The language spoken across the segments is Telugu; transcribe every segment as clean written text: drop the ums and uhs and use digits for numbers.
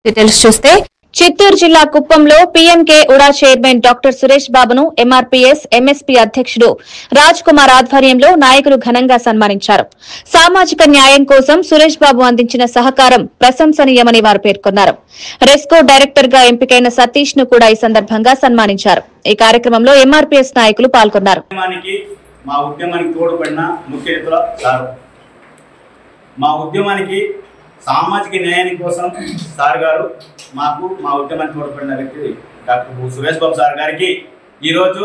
డీటెయిల్స్ చూస్తే చిత్తూరు జిల్లా కుప్పంలో పీఎంకే ఉడా చైర్మన్ డాక్టర్ సురేష్ బాబును ఎంఆర్పీఎస్ ఎంఎస్పీ అధ్యక్షుడు రాజ్ కుమార్ ఆధ్వర్యంలో నాయకులు ఘనంగా సన్మానించారు. సామాజిక న్యాయం కోసం సురేష్ బాబు అందించిన సహకారం ప్రశంసనీయమని వారు పేర్కొన్నారు. రెస్కో డైరెక్టర్ గా ఎంపికైన సతీష్ ను కూడా ఈ సందర్భంగా సన్మానించారు. ఈ కార్యక్రమంలో ఎంఆర్పీఎస్ నాయకులు పాల్గొన్నారు. సామాజిక న్యాయం కోసం సార్ గారు మాకు మా ఉద్యమానికి తోడ్పడిన వ్యక్తి డాక్టర్ సురేష్ బాబు సార్ గారికి ఈరోజు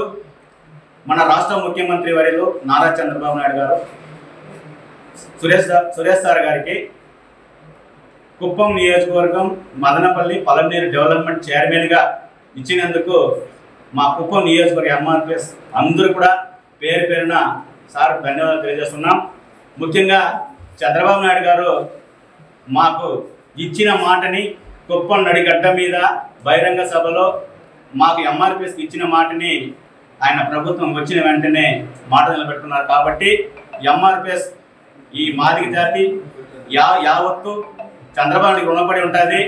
మన రాష్ట్ర ముఖ్యమంత్రి వర్యులు నారా చంద్రబాబు నాయుడు గారు సురేష్ సార్ గారికి కుప్పం నియోజకవర్గం మదనపల్లి పలమనేరు డెవలప్మెంట్ చైర్మన్గా ఇచ్చినందుకు మా కుప్పం నియోజకవర్గ ఎంఆర్పీఎస్ అందరూ కూడా పేరు పేరున సార్ ధన్యవాదాలు తెలియజేస్తున్నాం. ముఖ్యంగా చంద్రబాబు నాయుడు గారు మాకు ఇచ్చిన మాటని కుప్పం నడిగడ్డ మీద బహిరంగ సభలో మాకు ఎంఆర్పీఎస్కి ఇచ్చిన మాటని ఆయన ప్రభుత్వం వచ్చిన వెంటనే మాట నిలబెట్టుకున్నారు. కాబట్టి ఎంఆర్పీఎస్ ఈ మాదిగ జాతి యావత్తు చంద్రబాబుకి రుణపడి ఉంటుంది.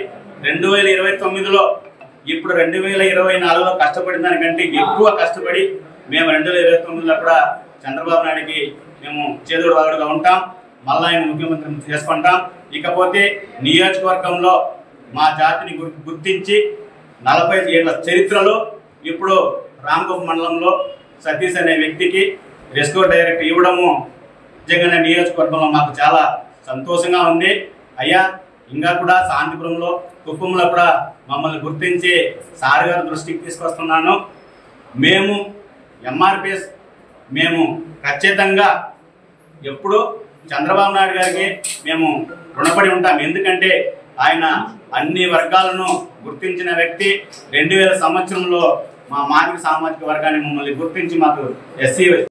2029లో ఇప్పుడు 2024లో కష్టపడిన దానికంటే ఎక్కువ కష్టపడి మేము 2029లో కూడా చంద్రబాబు నాయుడికి మేము చేదోడు వాదుడుగా ఉంటాం. మళ్ళీ ఆయన ముఖ్యమంత్రి చేసుకుంటాం. ఇకపోతే నియోజకవర్గంలో మా జాతిని గుర్తించి 40 ఏళ్ల చరిత్రలో ఇప్పుడు రామగుప్ప మండలంలో సతీష్ అనే వ్యక్తికి రెస్కో డైరెక్టర్ ఇవ్వడము నిజంగానే నియోజకవర్గంలో మాకు చాలా సంతోషంగా ఉంది. అయ్యా ఇంకా కూడా శాంతిపురంలో కుప్పంలో కూడా మమ్మల్ని గుర్తించి సార్ గారి దృష్టికి తీసుకొస్తున్నాను. మేము ఎంఆర్పీఎస్ మేము ఖచ్చితంగా ఎప్పుడు చంద్రబాబు నాయుడు గారికి మేము రుణపడి ఉంటాం. ఎందుకంటే ఆయన అన్ని వర్గాలను గుర్తించిన వ్యక్తి. 2000 సంవత్సరంలో మా మాదిగ సామాజిక వర్గాన్ని మమ్మల్ని గుర్తించి మాకు ఎస్సీ